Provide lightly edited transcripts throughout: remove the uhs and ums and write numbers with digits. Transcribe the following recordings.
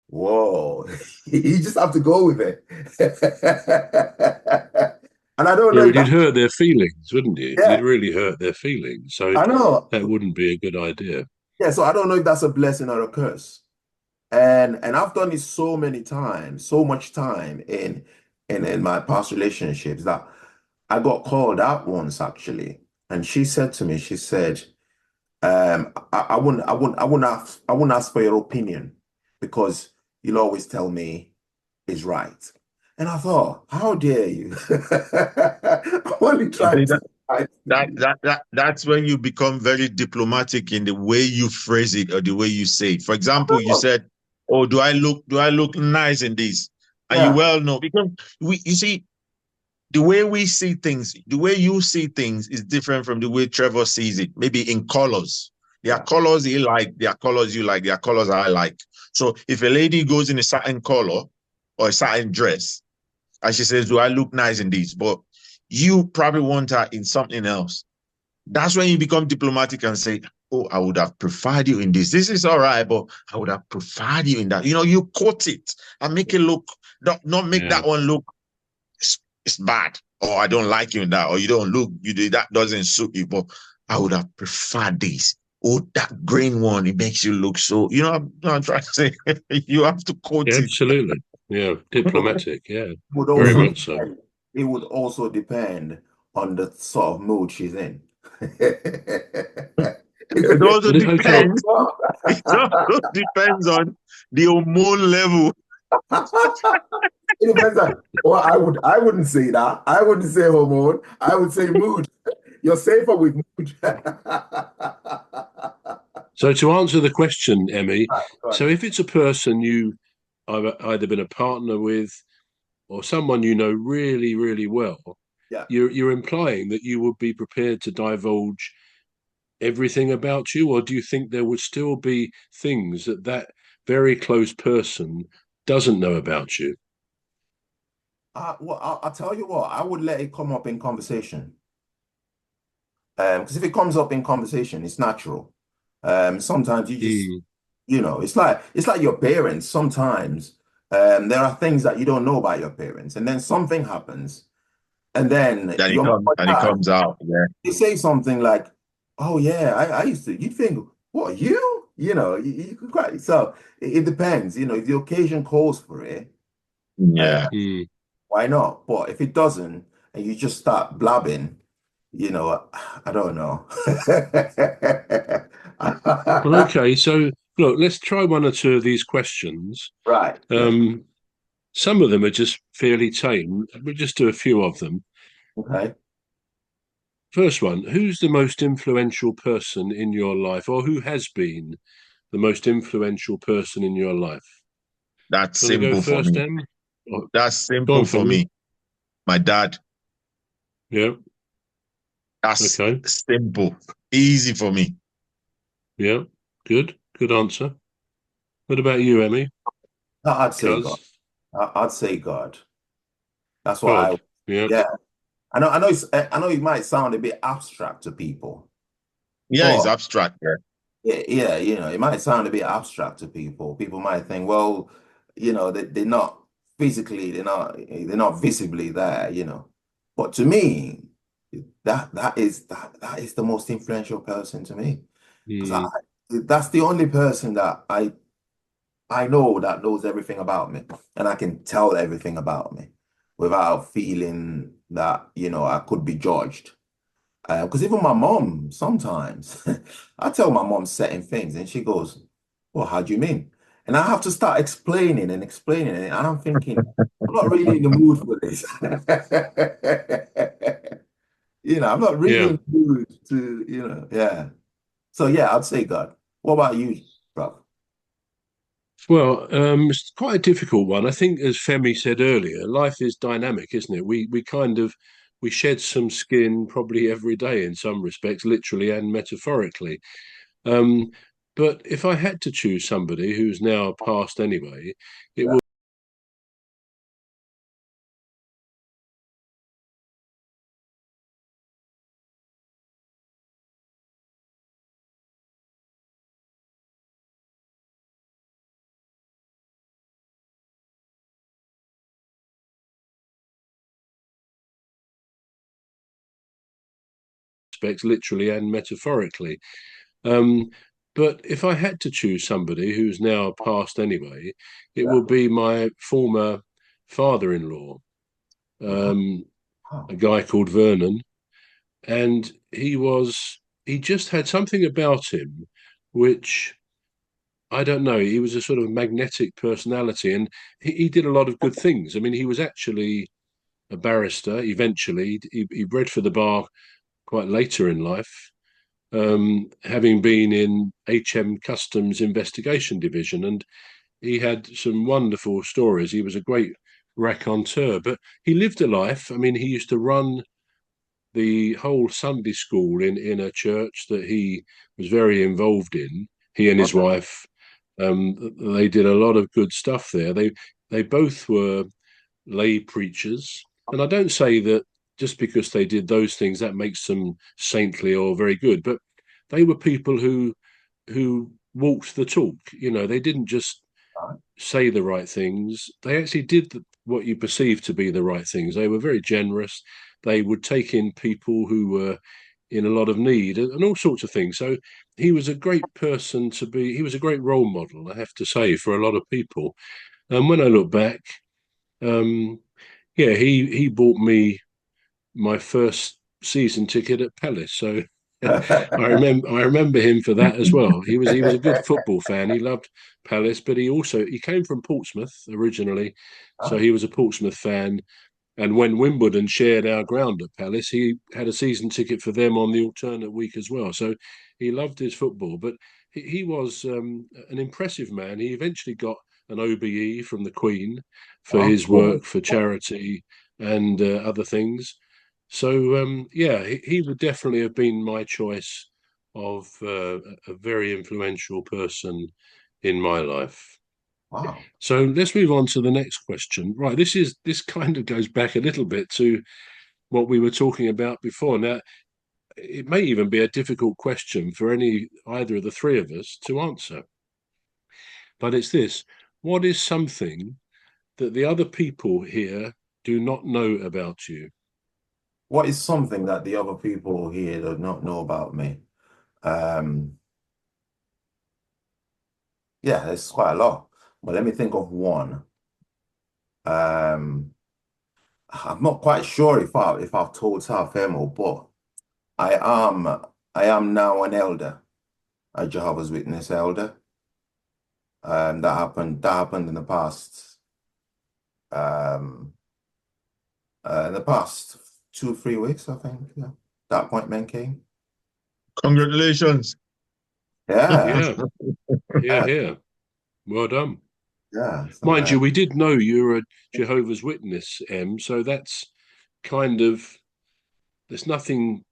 Whoa. You just have to go with it. And I don't Yeah, know if but you'd that, hurt their feelings, wouldn't you? yeah, You'd really hurt their feelings. So I know. that wouldn't be a good idea. Yeah, so I don't know if that's a blessing or a curse. And I've done it so many times, so much time in my past relationships that I got called out once actually. And she said to me, she said, I wouldn't ask for your opinion because you'll always tell me is right. And I thought, how dare you? I'm only You trying see, to fight you. that's when you become very diplomatic in the way you phrase it or the way you say it. For example, you Oh, said, "Oh, do I look nice in this?" And you yeah. well know because you see the way we see things, the way you see things is different from the way Trevor sees it. Maybe in colors, there are Yeah. colors he like, there are colors you like, there are colors I like. So if a lady goes in a certain color or a certain dress, and she says, "Do I look nice in this?" But you probably want her in something else. That's when you become diplomatic and say, "Oh, I would have preferred you in this. This is all right, but I would have preferred you in that." You quote it and make it look, not make Yeah. that one look it's bad, or I don't like you in that, or you don't look, that doesn't suit you. But I would have preferred this. Oh, that green one, it makes you look so, I'm trying to say you have to quote Yeah, it. absolutely. Yeah, diplomatic. Yeah, Would very also much so. depend, it would also depend on the sort of mood she's in. It also Okay. depends. It also depends on the hormone level. It depends on, well, I wouldn't say that. I wouldn't say hormone. I would say mood. You're safer with mood. So to answer the question, Emmy, Right, go on so then. if it's a person you have either been a partner with or someone you know really, really well, Yeah. you're implying that you would be prepared to divulge everything about you, or do you think there would still be things that that very close person doesn't know about you? Well, I'll tell you what, I would let it come up in conversation. Because if it comes up in conversation, it's natural. Sometimes you just, Mm. it's like your parents. Sometimes there are things that you don't know about your parents, and then something happens, and then Then it your mom comes or and it dad, comes out. Yeah. they say something like, "Oh yeah, I used to." You think, "What you?" You can quite. So it depends. If the occasion calls for it, uh, Yeah. Mm. why not? But if it doesn't, and you just start blabbing. I don't know. Well, okay. So look, let's try one or two of these questions. Right. Yeah. Um, some of them are just fairly tame. We'll just do a few of them. Okay. First one, who's the most influential person in your life, or who has been the most influential person in your life? That's Do you want to go simple for first, me. Em? Oh, That's go simple on, for Femi. me. My dad. Yeah. That's Okay. simple. Easy for me. Yeah. Good. Good answer. What about you, Emmy? No, I'd say God. Cuz I'd say God. That's what God. Yeah. yeah. I know it might sound a bit abstract to people, Yeah, it's but abstract. Yeah. yeah, it might sound a bit abstract to people. People might think, well, they're not physically, they're not visibly there. But to me, that is the most influential person to me. Because Mm. that's the only person that I know that knows everything about me, and I can tell everything about me without feeling that, I could be judged. Because even my mom, sometimes I tell my mom certain things, and she goes, "Well, how do you mean?" And I have to start explaining and explaining it, and I'm thinking, I'm not really in the mood for this. I'm not really Yeah. in the mood to, yeah. So yeah, I'd say God. What about you, bro? Well, it's quite a difficult one. I think, as Femi said earlier, life is dynamic, isn't it? We kind of we shed some skin probably every day in some respects, literally and metaphorically. Um, but if I had to choose somebody who's now passed anyway, it would. respects, literally and metaphorically. But if I had to choose somebody who's now passed anyway, it Yeah. would be my former father-in-law, a guy called Vernon. And he just had something about him which, I don't know, he was a sort of magnetic personality, and he did a lot of good things. I mean, he was actually a barrister eventually. He bred for the bar quite later in life, having been in HM Customs Investigation Division, and he had some wonderful stories. He was a great raconteur, but he lived a life. I mean, he used to run the whole Sunday school in a church that he was very involved in. He and his wife, they did a lot of good stuff there. They both were lay preachers, and I don't say that just because they did those things that makes them saintly or very good, but they were people who walked the talk. You know, they didn't just say the right things. They actually did what you perceived to be the right things. They were very generous. They would take in people who were in a lot of need and all sorts of things. So he was a great person to be. He was a great role model, I have to say, for a lot of people. And when I look back, yeah, he bought me my first season ticket at Palace. So I remember him for that as well. He was a good football fan. He loved Palace, but he came from Portsmouth originally, so he was a Portsmouth fan. And when Wimbledon shared our ground at Palace, he had a season ticket for them on the alternate week as well. So he loved his football, but he was an impressive man. He eventually got an OBE from the Queen for his work for charity and other things. So yeah, he would definitely have been my choice of a very influential person in my life. Wow. So let's move on to the next question. Right, this kind of goes back a little bit to what we were talking about before. Now, it may even be a difficult question for either of the three of us to answer. But it's this: what is something that the other people here do not know about you? What is something that the other people here do not know about me? Um, yeah, there's quite a lot. But let me think of one. Um, I'm not quite sure if I've told South Emo, but I am I am now an elder, a Jehovah's Witness elder. That happened um in the past 2 3 weeks, I think. Yeah, that appointment came. Congratulations. Yeah, Yeah, here. Well done. yeah. So Mind you, we did know you're a Jehovah's Witness, Em, so that's kind of, there's nothing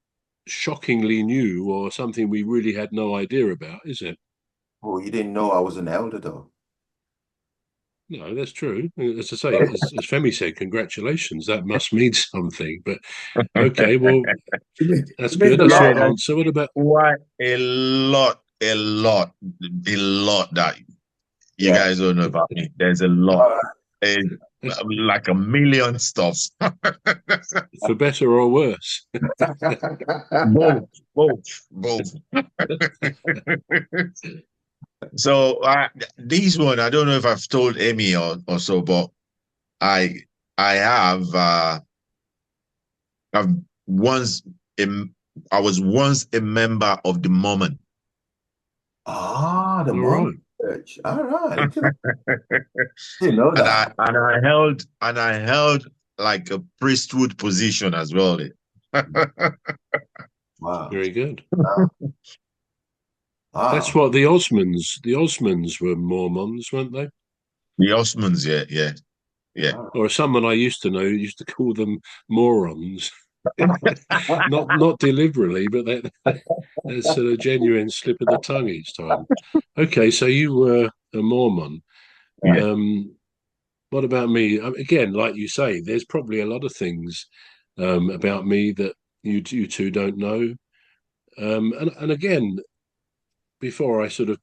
shockingly new or something we really had no idea about, is it? oh, you didn't know I was an elder though. No, that's true. As I say, as Femi said, congratulations. That must mean something. But okay, well, that's It means good. a A lot. short answer. What about? Why a lot that you Yeah. guys don't know about me. There's a lot. Uh, Eh, like a million stuffs. For better or worse? Both, both. So these one, I don't know if I've told Emmy or so, but I I have I've once im- I was once a member of the Mormon. the All right. Mormon church. All right. Look at that. Didn't know And that. I held like a priesthood position as well. Wow. Very good. That's Wow. what the Osmonds were Mormons, weren't they? The Osmonds, yeah, yeah, yeah. Wow. Or someone I used to know used to call them morons. Not deliberately, but that's a genuine slip of the tongue each time. Okay, so you were a Mormon. Yeah. Um, what about me? Again, like you say, there's probably a lot of things about me that you two don't know. And again, before I sort of